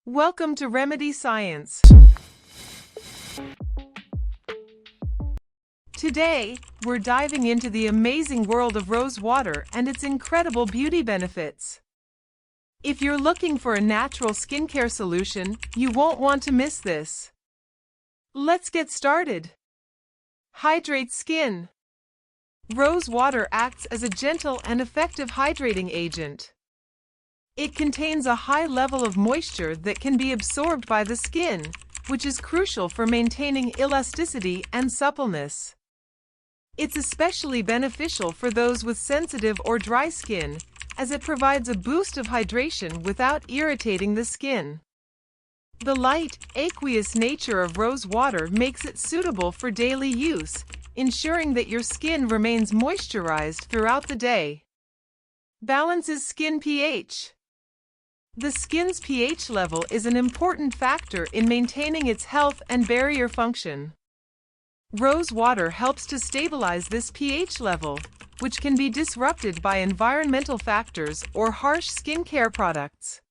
Welcome to Remedy Science. Today, we're diving into the amazing world of rose water and its incredible beauty benefits. If you're looking for a natural skincare solution, you won't want to miss this. Let's get started. Hydrate skin. Rose water acts as a gentle and effective hydrating agent. It contains a high level of moisture that can be absorbed by the skin, which is crucial for maintaining elasticity and suppleness. It's especially beneficial for those with sensitive or dry skin, as it provides a boost of hydration without irritating the skin. The light, aqueous nature of rose water makes it suitable for daily use, ensuring that your skin remains moisturized throughout the day. Balances skin pH. The skin's pH level is an important factor in maintaining its health and barrier function. Rose water helps to stabilize this pH level, which can be disrupted by environmental factors or harsh skincare products.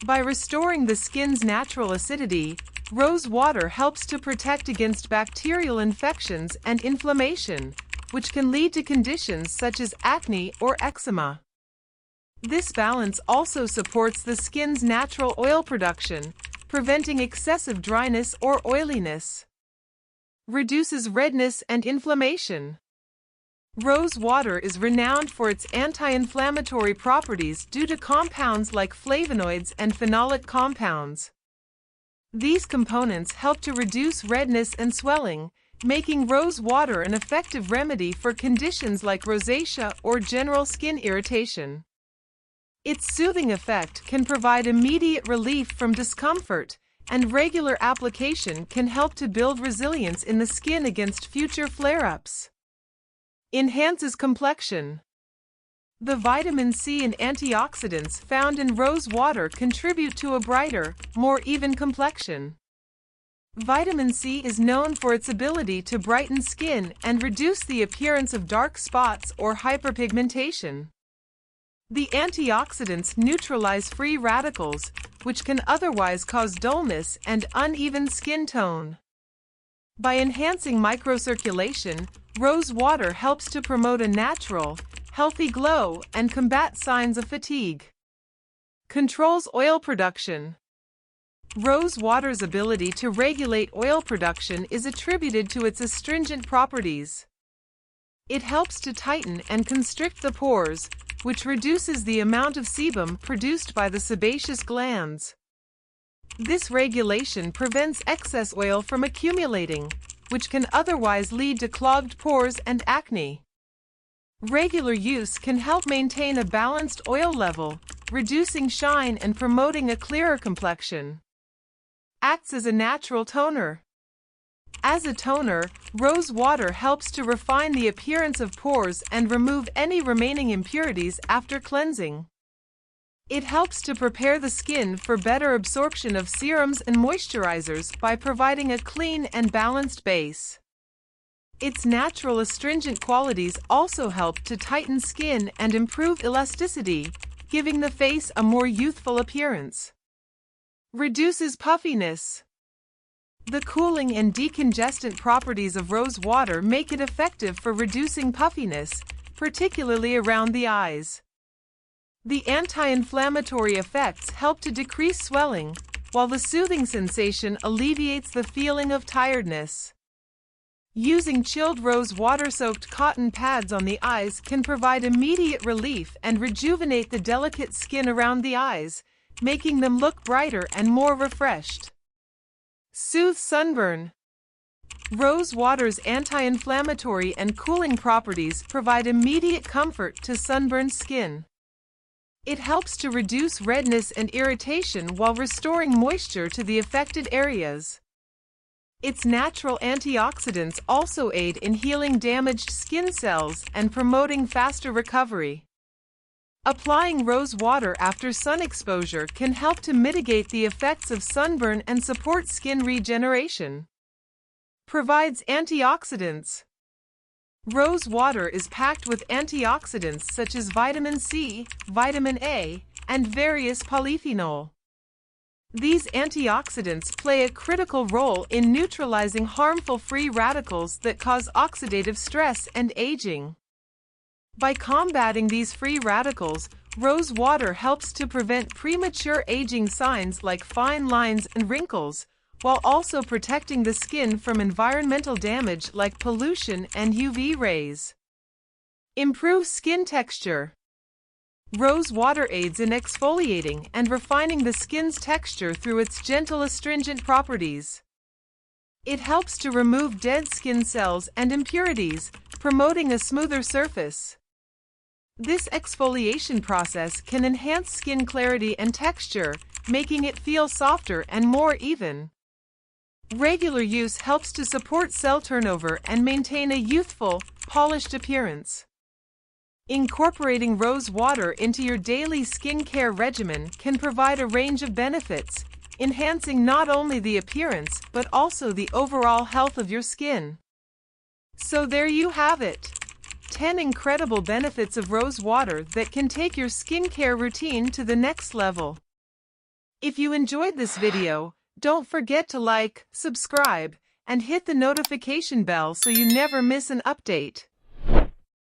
By restoring the skin's natural acidity, rose water helps to protect against bacterial infections and inflammation, which can lead to conditions such as acne or eczema. This balance also supports the skin's natural oil production, preventing excessive dryness or oiliness. Reduces redness and inflammation. Rose water is renowned for its anti-inflammatory properties due to compounds like flavonoids and phenolic compounds. These components help to reduce redness and swelling, making rose water an effective remedy for conditions like rosacea or general skin irritation. Its soothing effect can provide immediate relief from discomfort, and regular application can help to build resilience in the skin against future flare-ups. Enhances complexion. The vitamin C and antioxidants found in rose water contribute to a brighter, more even complexion. Vitamin C is known for its ability to brighten skin and reduce the appearance of dark spots or hyperpigmentation. The antioxidants neutralize free radicals, which can otherwise cause dullness and uneven skin tone. By enhancing microcirculation, rose water helps to promote a natural, healthy glow and combat signs of fatigue. Controls oil production. Rose water's ability to regulate oil production is attributed to its astringent properties. It helps to tighten and constrict the pores, which reduces the amount of sebum produced by the sebaceous glands. This regulation prevents excess oil from accumulating, which can otherwise lead to clogged pores and acne. Regular use can help maintain a balanced oil level, reducing shine and promoting a clearer complexion. Acts as a natural toner. As a toner, rose water helps to refine the appearance of pores and remove any remaining impurities after cleansing. It helps to prepare the skin for better absorption of serums and moisturizers by providing a clean and balanced base. Its natural astringent qualities also help to tighten skin and improve elasticity, giving the face a more youthful appearance. Reduces puffiness. The cooling and decongestant properties of rose water make it effective for reducing puffiness, particularly around the eyes. The anti-inflammatory effects help to decrease swelling, while the soothing sensation alleviates the feeling of tiredness. Using chilled rose water-soaked cotton pads on the eyes can provide immediate relief and rejuvenate the delicate skin around the eyes, making them look brighter and more refreshed. Soothe sunburn. Rose water's anti-inflammatory and cooling properties provide immediate comfort to sunburned skin. It helps to reduce redness and irritation while restoring moisture to the affected areas. Its natural antioxidants also aid in healing damaged skin cells and promoting faster recovery. Applying rose water after sun exposure can help to mitigate the effects of sunburn and support skin regeneration. Provides antioxidants. Rose water is packed with antioxidants such as vitamin C, vitamin A, and various polyphenol. These antioxidants play a critical role in neutralizing harmful free radicals that cause oxidative stress and aging. By combating these free radicals, rose water helps to prevent premature aging signs like fine lines and wrinkles, while also protecting the skin from environmental damage like pollution and UV rays. Improve skin texture. Rose water aids in exfoliating and refining the skin's texture through its gentle astringent properties. It helps to remove dead skin cells and impurities, promoting a smoother surface. This exfoliation process can enhance skin clarity and texture, making it feel softer and more even. Regular use helps to support cell turnover and maintain a youthful, polished appearance. Incorporating rose water into your daily skincare regimen can provide a range of benefits, enhancing not only the appearance but also the overall health of your skin. So there you have it. 10 incredible benefits of rose water that can take your skincare routine to the next level. If you enjoyed this video, don't forget to like, subscribe, and hit the notification bell so you never miss an update.